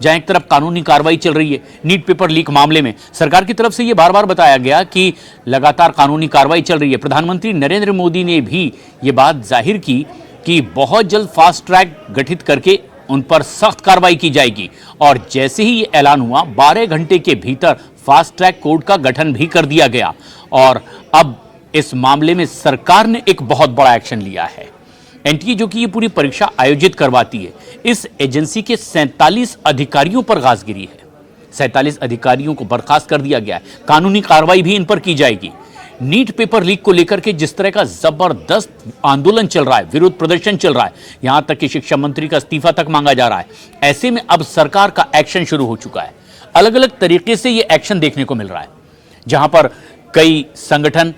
जहां एक तरफ कानूनी कार्रवाई चल रही है नीट पेपर लीक मामले में, सरकार की तरफ से यह बार बार बताया गया कि लगातार कानूनी कार्रवाई चल रही है। प्रधानमंत्री नरेंद्र मोदी ने भी ये बात जाहिर की कि बहुत जल्द फास्ट ट्रैक गठित करके उन पर सख्त कार्रवाई की जाएगी, और जैसे ही ये ऐलान हुआ 12 घंटे के भीतर फास्ट ट्रैक कोर्ट का गठन भी कर दिया गया। और अब इस मामले में सरकार ने एक बहुत बड़ा एक्शन लिया है। एनटीए जो कि ये पूरी परीक्षा आयोजित करवाती है, इस एजेंसी के 47 अधिकारियों पर गाजगिरी है। 47 अधिकारियों को बर्खास्त कर दिया गया है, कानूनी कार्रवाई भी इन पर की जाएगी। नीट पेपर लीक को लेकर के जिस तरह का जबरदस्त आंदोलन चल रहा है, विरोध प्रदर्शन चल रहा है, यहां तक कि शिक्षा मंत्री का इस्तीफा तक मांगा जा रहा है, ऐसे में अब सरकार का एक्शन शुरू हो चुका है। अलग अलग तरीके से यह एक्शन देखने को मिल रहा है, जहां पर कई संगठन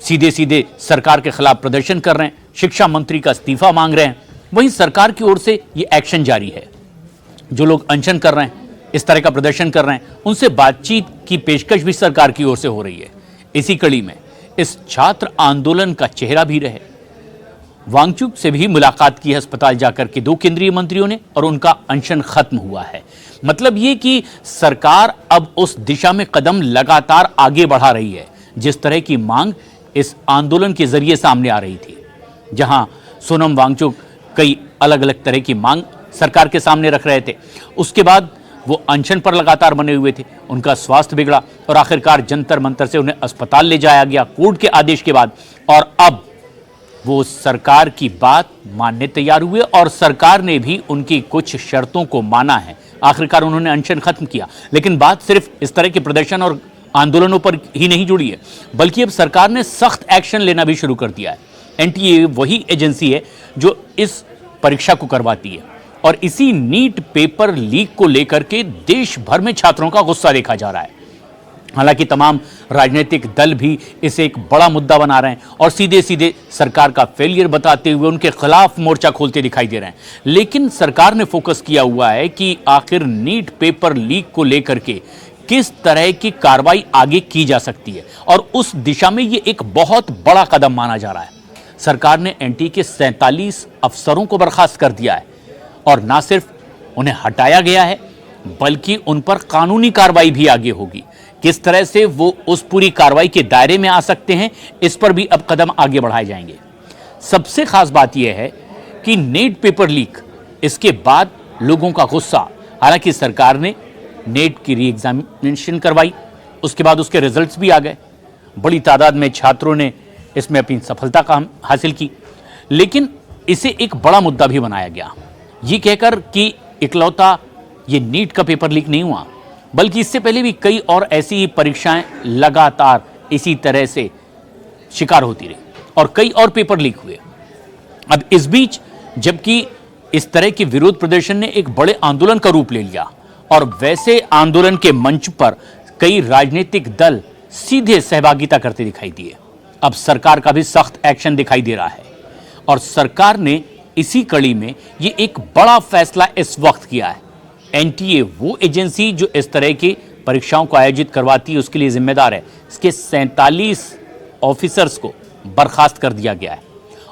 सीधे सीधे सरकार के खिलाफ प्रदर्शन कर रहे हैं, शिक्षा मंत्री का इस्तीफा मांग रहे हैं। वहीं सरकार की ओर से यह एक्शन जारी है। जो लोग अनशन कर रहे हैं, इस तरह का प्रदर्शन कर रहे हैं, उनसे बातचीत की पेशकश भी सरकार की ओर से हो रही है। इसी कड़ी में इस छात्र आंदोलन का चेहरा भी रहे वांगचुक से भी मुलाकात की है अस्पताल जाकर के 2 केंद्रीय मंत्रियों ने, और उनका अनशन खत्म हुआ है। मतलब ये कि सरकार अब उस दिशा में कदम लगातार आगे बढ़ा रही है जिस तरह की मांग इस आंदोलन के जरिए सामने आ रही थी। जहां सोनम वांगचुक कई अलग अलग तरह की मांग सरकार के सामने रख रहे थे, उसके बाद वो अनशन पर लगातार बने हुए थे, उनका स्वास्थ्य बिगड़ा और आखिरकार जंतर मंतर से उन्हें अस्पताल ले जाया गया कोर्ट के आदेश के बाद, और अब वो सरकार की बात मानने तैयार हुए और सरकार ने भी उनकी कुछ शर्तों को माना है। आखिरकार उन्होंने अनशन खत्म किया। लेकिन बात सिर्फ इस तरह के प्रदर्शन और आंदोलनों पर ही नहीं जुड़ी है, बल्कि अब सरकार ने सख्त एक्शन लेना भी शुरू कर दिया है। एनटीए वही एजेंसी है जो इस परीक्षा को करवाती है, और इसी नीट पेपर लीक को लेकर के देश भर में छात्रों का गुस्सा देखा जा रहा है। हालांकि तमाम राजनीतिक दल भी इसे एक बड़ा मुद्दा बना रहे हैं और सीधे सीधे सरकार का फेलियर बताते हुए उनके खिलाफ मोर्चा खोलते दिखाई दे रहे हैं। लेकिन सरकार ने फोकस किया हुआ है कि आखिर नीट पेपर लीक को लेकर के किस तरह की कार्रवाई आगे की जा सकती है, और उस दिशा में ये एक बहुत बड़ा कदम माना जा रहा है। सरकार ने एनटीए के 47 अफसरों को बर्खास्त कर दिया है, और ना सिर्फ उन्हें हटाया गया है बल्कि उन पर कानूनी कार्रवाई भी आगे होगी। किस तरह से वो उस पूरी कार्रवाई के दायरे में आ सकते हैं, इस पर भी अब कदम आगे बढ़ाए जाएंगे। सबसे खास बात यह है कि नीट पेपर लीक, इसके बाद लोगों का गुस्सा, हालांकि सरकार ने नेट की री एग्जामिनेशन करवाई, उसके बाद उसके रिजल्ट्स भी आ गए, बड़ी तादाद में छात्रों ने इसमें अपनी सफलता का हासिल की, लेकिन इसे एक बड़ा मुद्दा भी बनाया गया, ये कहकर कि इकलौता ये नीट का पेपर लीक नहीं हुआ, बल्कि इससे पहले भी कई और ऐसी ही परीक्षाएं लगातार इसी तरह से शिकार होती रही और कई और पेपर लीक हुए। अब इस बीच जबकि इस तरह के विरोध प्रदर्शन ने एक बड़े आंदोलन का रूप ले लिया, और वैसे आंदोलन के मंच पर कई राजनीतिक दल सीधे सहभागिता करते दिखाई दिए। अब सरकार का भी सख्त एक्शन दिखाई दे रहा है, और सरकार ने इसी कड़ी में ये एक बड़ा फैसला इस वक्त किया है। एनटीए वो एजेंसी जो इस तरह की परीक्षाओं को आयोजित करवाती है, उसके लिए जिम्मेदार है। इसके 47 ऑफिसर्स को बर्खास्त कर दिया गया है,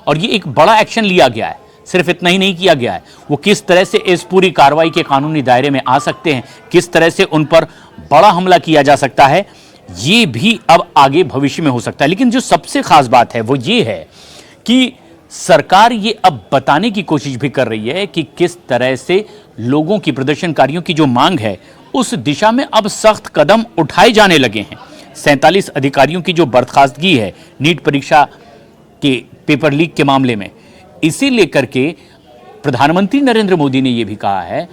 और ये एक बड़ा एक्शन लिया गया है। सिर्फ इतना ही नहीं किया गया है, वो किस तरह से इस पूरी कार्रवाई के कानूनी दायरे में आ सकते हैं, किस तरह से उन पर बड़ा हमला किया जा सकता है, ये भी अब आगे भविष्य में हो सकता है। लेकिन जो सबसे खास बात है वो ये है कि सरकार ये अब बताने की कोशिश भी कर रही है कि किस तरह से लोगों की, प्रदर्शनकारियों की जो मांग है, उस दिशा में अब सख्त कदम उठाए जाने लगे हैं। 47 अधिकारियों की जो बर्खास्तगी है नीट परीक्षा के पेपर लीक के मामले में, इसे लेकर के प्रधानमंत्री नरेंद्र मोदी ने यह भी कहा है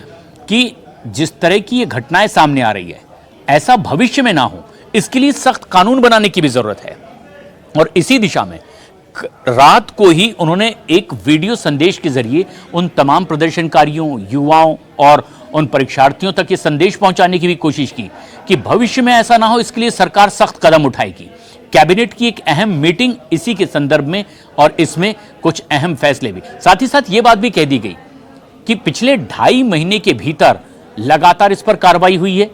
कि जिस तरह की ये घटनाएं सामने आ रही है, ऐसा भविष्य में ना हो, इसके लिए सख्त कानून बनाने की भी जरूरत है। और इसी दिशा में रात को ही उन्होंने एक वीडियो संदेश के जरिए उन तमाम प्रदर्शनकारियों, युवाओं और उन परीक्षार्थियों तक ये संदेश पहुंचाने की भी कोशिश की कि भविष्य में ऐसा ना हो, इसके लिए सरकार सख्त कदम उठाएगी। कैबिनेट की एक अहम मीटिंग इसी के संदर्भ में, और इसमें कुछ अहम फैसले भी। साथ ही साथ ये बात भी कह दी गई कि पिछले 2.5 महीने के भीतर लगातार इस पर कार्रवाई हुई है,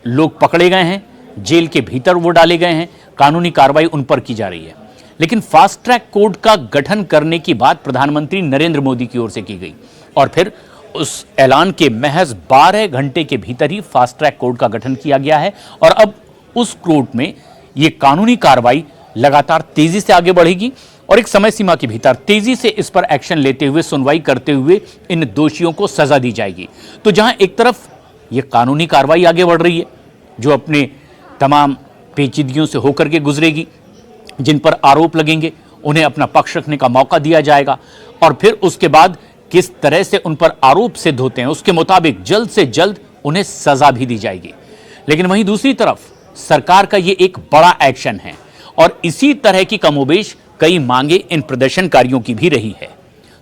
लोग पकड़े गए हैं, जेल के भीतर वो डाले गए हैं, कानूनी कार्रवाई उन पर की जा रही है। लेकिन फास्ट ट्रैक कोर्ट का गठन करने की बात प्रधानमंत्री नरेंद्र मोदी की ओर से की गई, और फिर उस ऐलान के महज 12 घंटे के भीतर ही फास्ट ट्रैक कोर्ट का गठन किया गया है और अब उस कोर्ट में ये कानूनी कार्रवाई लगातार तेजी से आगे बढ़ेगी और एक समय सीमा के भीतर तेजी से इस पर एक्शन लेते हुए सुनवाई करते हुए इन दोषियों को सजा दी जाएगी। तो जहां एक तरफ ये कानूनी कार्रवाई आगे बढ़ रही है जो अपने तमाम पेचीदगियों से होकर के गुजरेगी, जिन पर आरोप लगेंगे उन्हें अपना पक्ष रखने का मौका दिया जाएगा और फिर उसके बाद किस तरह से उन पर आरोप सिद्ध होते हैं उसके मुताबिक जल्द से जल्द उन्हें सजा भी दी जाएगी। लेकिन वहीं दूसरी तरफ सरकार का ये एक बड़ा एक्शन है और इसी तरह की कमोबेश कई मांगे इन प्रदर्शनकारियों की भी रही है।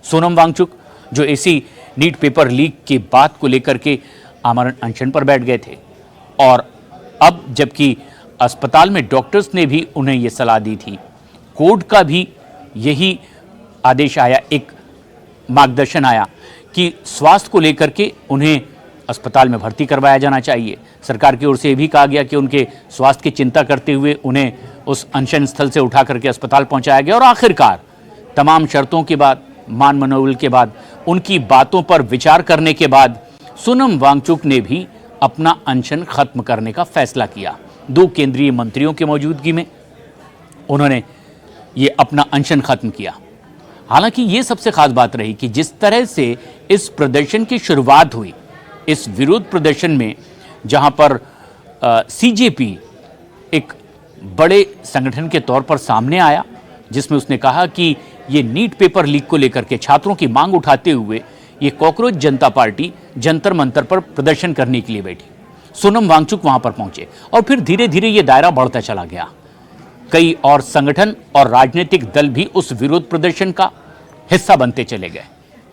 सोनम वांगचुक जो इसी नीट पेपर लीक की बात को लेकर के आमरण अनशन पर बैठ गए थे और अब जबकि अस्पताल में डॉक्टर्स ने भी उन्हें यह सलाह दी थी, कोर्ट का भी यही आदेश आया, एक मार्गदर्शन आया कि स्वास्थ्य को लेकर के उन्हें अस्पताल में भर्ती करवाया जाना चाहिए। सरकार की ओर से यह भी कहा गया कि उनके स्वास्थ्य की चिंता करते हुए उन्हें उस अनशन स्थल से उठा करके अस्पताल पहुंचाया गया और आखिरकार तमाम शर्तों के बाद, मान मनोबल के बाद, उनकी बातों पर विचार करने के बाद सोनम वांगचुक ने भी अपना अनशन खत्म करने का फैसला किया। 2 केंद्रीय मंत्रियों की मौजूदगी में उन्होंने ये अपना अनशन खत्म किया। हालांकि ये सबसे खास बात रही कि जिस तरह से इस प्रदर्शन की शुरुआत हुई, इस विरोध प्रदर्शन में जहां पर सीजेपी एक बड़े संगठन के तौर पर सामने आया जिसमें उसने कहा कि ये नीट पेपर लीक को लेकर के छात्रों की मांग उठाते हुए ये कॉकरोच जनता पार्टी जंतर मंतर पर प्रदर्शन करने के लिए बैठी। सोनम वांगचुक वहां पर पहुंचे और फिर धीरे धीरे ये दायरा बढ़ता चला गया। कई और संगठन और राजनीतिक दल भी उस विरोध प्रदर्शन का हिस्सा बनते चले गए।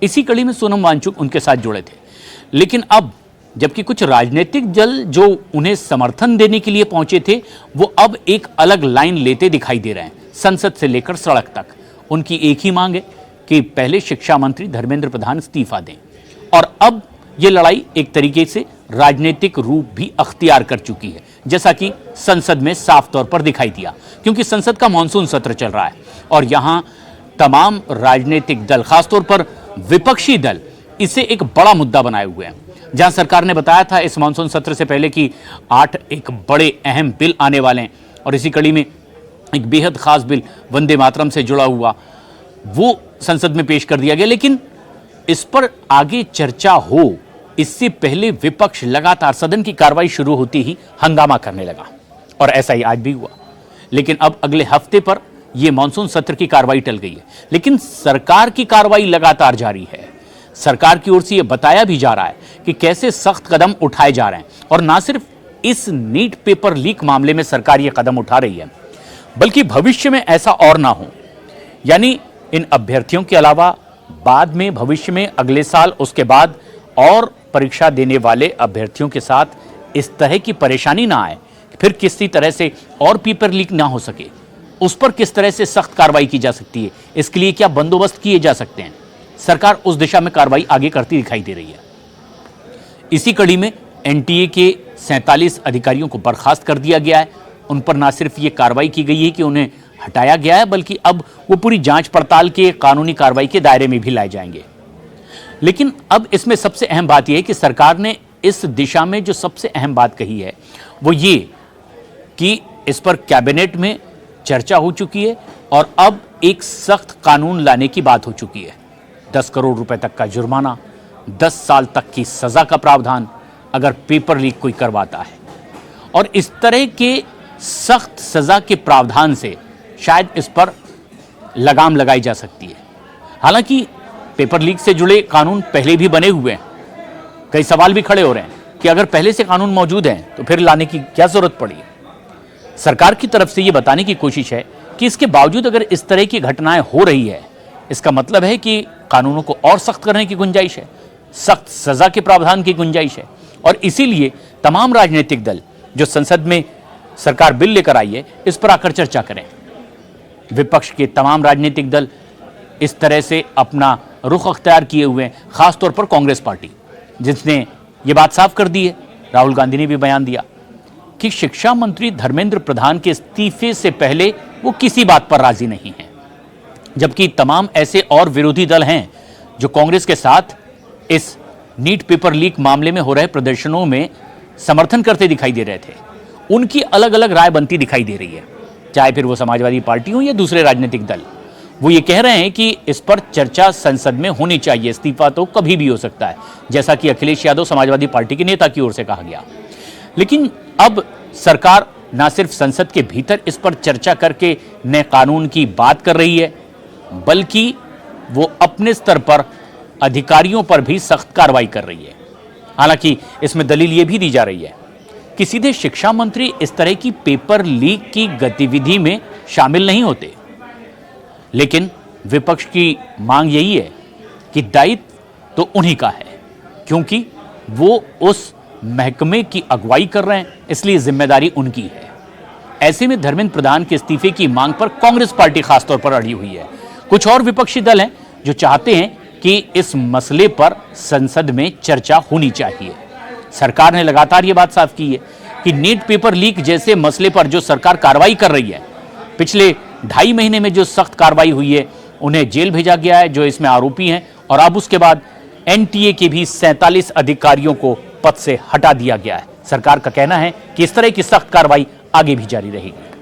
इसी कड़ी में सोनम वांगचुक उनके साथ जुड़े थे। लेकिन अब जबकि कुछ राजनीतिक दल जो उन्हें समर्थन देने के लिए पहुंचे थे वो अब एक अलग लाइन लेते दिखाई दे रहे हैं। संसद से लेकर सड़क तक उनकी एक ही मांग है कि पहले शिक्षा मंत्री धर्मेंद्र प्रधान इस्तीफा दें और अब ये लड़ाई एक तरीके से राजनीतिक रूप भी अख्तियार कर चुकी है, जैसा कि संसद में साफ तौर पर दिखाई दिया, क्योंकि संसद का मानसून सत्र चल रहा है और यहां तमाम राजनीतिक दल, खासतौर पर विपक्षी दल, इसे एक बड़ा मुद्दा बनाए हुए हैं। जहां सरकार ने बताया था इस मानसून सत्र से पहले कि 8 एक बड़े अहम बिल आने वाले हैं और इसी कड़ी में एक बेहद खास बिल वंदे मातरम से जुड़ा हुआ वो संसद में पेश कर दिया गया। लेकिन इस पर आगे चर्चा हो इससे पहले विपक्ष लगातार सदन की कार्रवाई शुरू होती ही हंगामा करने लगा और ऐसा ही आज भी हुआ। लेकिन अब अगले हफ्ते पर यह मानसून सत्र की कार्रवाई टल गई है, लेकिन सरकार की कार्रवाई लगातार जारी है। सरकार की ओर से यह बताया भी जा रहा है कि कैसे सख्त कदम उठाए जा रहे हैं और ना सिर्फ इस नीट पेपर लीक मामले में सरकार यह कदम उठा रही है, बल्कि भविष्य में ऐसा और ना हो, यानी इन अभ्यर्थियों के अलावा बाद में भविष्य में अगले साल उसके बाद और परीक्षा देने वाले अभ्यर्थियों के साथ इस तरह की परेशानी ना आए, फिर किसी तरह से और पेपर लीक ना हो सके, उस पर किस तरह से सख्त कार्रवाई की जा सकती है, इसके लिए क्या बंदोबस्त किए जा सकते हैं। सरकार उस दिशा में कार्रवाई आगे करती दिखाई दे रही है। इसी कड़ी में एनटीए के 47 अधिकारियों को बर्खास्त कर दिया गया है। उन पर ना सिर्फ ये कार्रवाई की गई है कि उन्हें हटाया गया है, बल्कि अब वो पूरी जांच पड़ताल के कानूनी कार्रवाई के दायरे में भी लाए जाएंगे। लेकिन अब इसमें सबसे अहम बात यह है कि सरकार ने इस दिशा में जो सबसे अहम बात कही है वो ये कि इस पर कैबिनेट में चर्चा हो चुकी है और अब एक सख्त कानून लाने की बात हो चुकी है। 10 करोड़ रुपए तक का जुर्माना, 10 साल तक की सजा का प्रावधान अगर पेपर लीक कोई करवाता है, और इस तरह के सख्त सजा के प्रावधान से शायद इस पर लगाम लगाई जा सकती है। हालांकि पेपर लीक से जुड़े कानून पहले भी बने हुए हैं, कई सवाल भी खड़े हो रहे हैं कि अगर पहले से कानून मौजूद हैं तो फिर लाने की क्या जरूरत पड़ी। सरकार की तरफ से ये बताने की कोशिश है कि इसके बावजूद अगर इस तरह की घटनाएं हो रही है, इसका मतलब है कि कानूनों को और सख्त करने की गुंजाइश है, सख्त सजा के प्रावधान की गुंजाइश है। और इसीलिए तमाम राजनीतिक दल जो संसद में सरकार बिल लेकर आई है, इस पर आकर चर्चा करें। विपक्ष के तमाम राजनीतिक दल इस तरह से अपना रुख अख्तियार किए हुए हैं, खासतौर पर कांग्रेस पार्टी, जिसने ये बात साफ कर दी है, राहुल गांधी ने भी बयान दिया कि शिक्षा मंत्री धर्मेंद्र प्रधान के इस्तीफे से पहले वो किसी बात पर राजी नहीं है। जबकि तमाम ऐसे और विरोधी दल हैं जो कांग्रेस के साथ इस नीट पेपर लीक मामले में हो रहे प्रदर्शनों में समर्थन करते दिखाई दे रहे थे, उनकी अलग अलग राय बनती दिखाई दे रही है, चाहे फिर वो समाजवादी पार्टी हो या दूसरे राजनीतिक दल। वो ये कह रहे हैं कि इस पर चर्चा संसद में होनी चाहिए, इस्तीफा तो कभी भी हो सकता है, जैसा कि अखिलेश यादव समाजवादी पार्टी के नेता की ओर से कहा गया। लेकिन अब सरकार न सिर्फ संसद के भीतर इस पर चर्चा करके नए कानून की बात कर रही है, बल्कि वो अपने स्तर पर अधिकारियों पर भी सख्त कार्रवाई कर रही है। हालांकि इसमें दलील ये भी दी जा रही है कि सीधे शिक्षा मंत्री इस तरह की पेपर लीक की गतिविधि में शामिल नहीं होते, लेकिन विपक्ष की मांग यही है कि दायित्व तो उन्हीं का है, क्योंकि वो उस महकमे की अगुवाई कर रहे हैं, इसलिए जिम्मेदारी उनकी है। ऐसे में धर्मेंद्र प्रधान के इस्तीफे की मांग पर कांग्रेस पार्टी खासतौर पर अड़ी हुई है। कुछ और विपक्षी दल हैं जो चाहते हैं कि इस मसले पर संसद में चर्चा होनी चाहिए। सरकार ने लगातार ये बात साफ की है कि नीट पेपर लीक जैसे मसले पर जो सरकार कार्रवाई कर रही है, पिछले 2.5 महीने में जो सख्त कार्रवाई हुई है, उन्हें जेल भेजा गया है जो इसमें आरोपी हैं, और अब उसके बाद एनटीए के भी 47 अधिकारियों को पद से हटा दिया गया है। सरकार का कहना है कि इस तरह की सख्त कार्रवाई आगे भी जारी रहेगी।